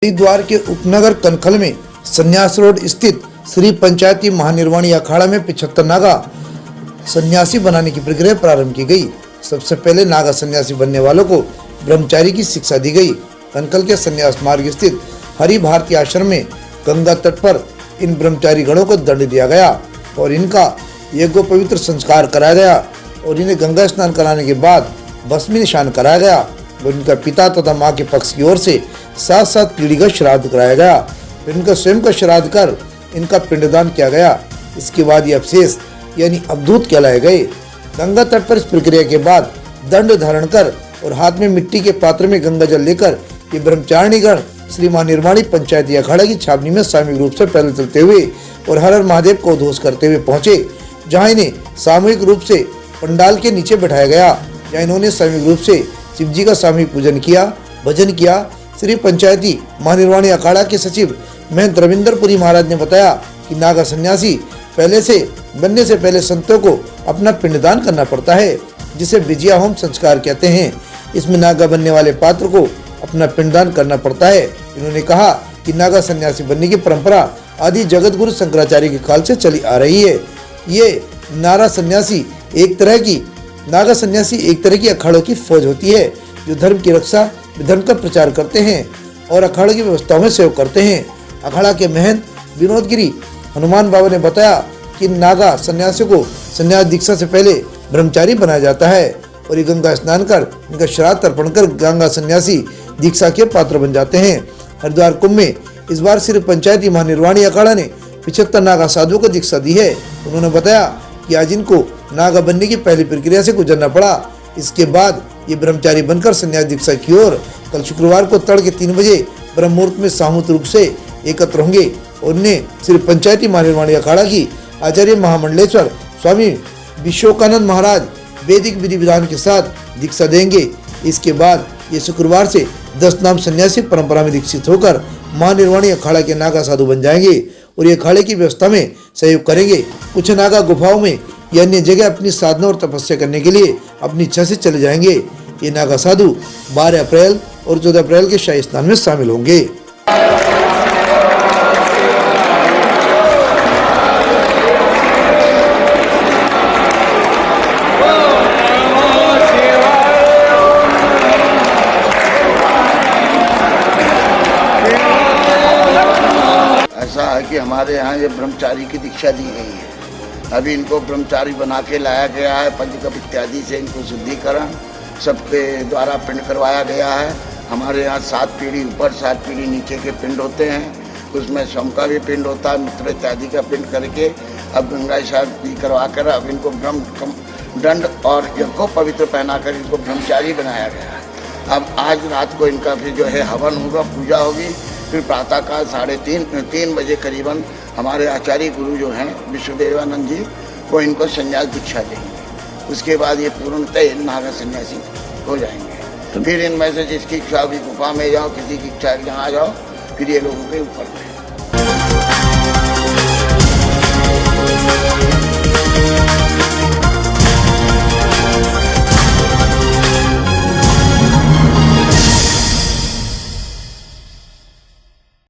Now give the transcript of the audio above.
हरिद्वार के उपनगर कनखल में संन्यास रोड स्थित श्री पंचायती महानिर्वाणी अखाड़ा में 75 नागा सन्यासी बनाने की प्रक्रिया प्रारंभ की गई। सबसे पहले नागा सन्यासी बनने वालों को ब्रह्मचारी की शिक्षा दी गई। कनखल के संन्यास मार्ग स्थित हरि भारती आश्रम में गंगा तट पर इन ब्रह्मचारी गणों को दंड दिया गया और इनका यज्ञोपवित्र संस्कार कराया गया और इन्हें गंगा स्नान कराने के बाद भस्मी निशान कराया गया और इनका पिता तथा माँ के पक्ष की ओर से 7 पीढ़ी का श्राद्ध कराया गया। फिर इनका स्वयं का श्राद्ध कर इनका पिंडदान किया गया। इसके बाद ये अवशेष यानी अवधूत कहलाए गए। गंगा तट पर इस प्रक्रिया के बाद दंड धारण कर और हाथ में मिट्टी के पात्र में गंगा जल लेकर ये ब्रह्मचारिणीगण श्री महानिर्वाणी पंचायती अखाड़ा की छावनी में सामूहिक रूप से पैदल चलते हुए और हर हर महादेव को उद्घोष करते हुए पहुंचे, जहां इन्हें सामूहिक रूप से पंडाल के नीचे बैठाया गया, जहां इन्होंने सामूहिक रूप से शिव जी का सामूहिक पूजन किया, भजन किया। श्री पंचायती महानिर्वाणी अखाड़ा के सचिव महंत रविंद्रपुरी महाराज ने बताया कि नागा सन्यासी बनने से पहले संतों को अपना पिंडदान करना पड़ता है, जिसे विजया होम संस्कार कहते हैं। इसमें नागा बनने वाले पात्र को अपना पिंडदान करना पड़ता है। इन्होंने कहा कि नागा सन्यासी बनने की परंपरा आदि जगत गुरु शंकराचार्य के काल से चली आ रही है। ये नागा सन्यासी एक तरह की अखाड़ों की फौज होती है, जो धर्म की रक्षा, धर्म का प्रचार करते हैं और अखाड़ों की व्यवस्थाओं में सहयोग करते हैं। अखाड़ा के महंत विनोदगिरी हनुमान बाबा ने बताया कि नागा सन्यासियों को सन्यास दीक्षा से पहले ब्रह्मचारी बनाया जाता है और ये गंगा स्नान कर इनका श्राद्ध अर्पण कर गंगा सन्यासी दीक्षा के पात्र बन जाते हैं। हरिद्वार कुंभ में इस बार श्री पंचायती महानिर्वाणी अखाड़ा ने 75 नागा साधुओं को दीक्षा दी है। उन्होंने बताया कि आज इनको नागा बनने की पहली प्रक्रिया से गुजरना पड़ा। इसके बाद ये ब्रह्मचारी बनकर संन्यास दीक्षा की ओर कल शुक्रवार को तड़के 3 बजे ब्रह्म मुहूर्त में सामूहिक रूप से एकत्र होंगे और उन्हें श्री पंचायती महानिर्वाणी अखाड़ा की आचार्य महामंडलेश्वर स्वामी विश्वकानंद महाराज वैदिक विधि विधान के साथ दीक्षा देंगे। इसके बाद ये शुक्रवार से 10 नाम सन्यासी परंपरा में दीक्षित होकर महानिर्वाणी अखाड़ा के नागा साधु बन जाएंगे और ये अखाड़े की व्यवस्था में सहयोग करेंगे। कुछ नागा गुफाओं में या अन्य जगह अपनी साधना और तपस्या करने के लिए अपनी इच्छा से चले जाएंगे। ये नागा साधु 12 अप्रैल और 14 अप्रैल के शाही स्नान में शामिल होंगे। ऐसा है कि हमारे यहाँ ये ब्रह्मचारी की दीक्षा दी गई है। अभी इनको ब्रह्मचारी बना के लाया गया है। पंचकप इत्यादि से इनको शुद्धिकरण सबके द्वारा पिंड करवाया गया है। हमारे यहाँ 7 पीढ़ी ऊपर 7 पीढ़ी नीचे के पिंड होते हैं। उसमें स्वयं का भी पिंड होता है, मित्र इत्यादि का पिंड करके अब गंगा शादी करवा कर अब इनको ब्रह्म दंड और यज्ञो पवित्र पहनाकर इनको ब्रह्मचारी बनाया गया है। अब आज रात को इनका फिर जो है हवन होगा, पूजा होगी। फिर प्रातःकाल 3:30 बजे करीबन हमारे आचार्य गुरु जो हैं विश्वदेवानंद जी वो इनको संन्यास दीक्षा देंगे। उसके बाद ये पूर्णतः नागा सन्यासी हो जाएंगे। फिर इनमें से जिसकी इच्छा होगी गुफा में जाओ, किसी की इच्छा यहाँ जाओ, फिर ये लोगों के ऊपर में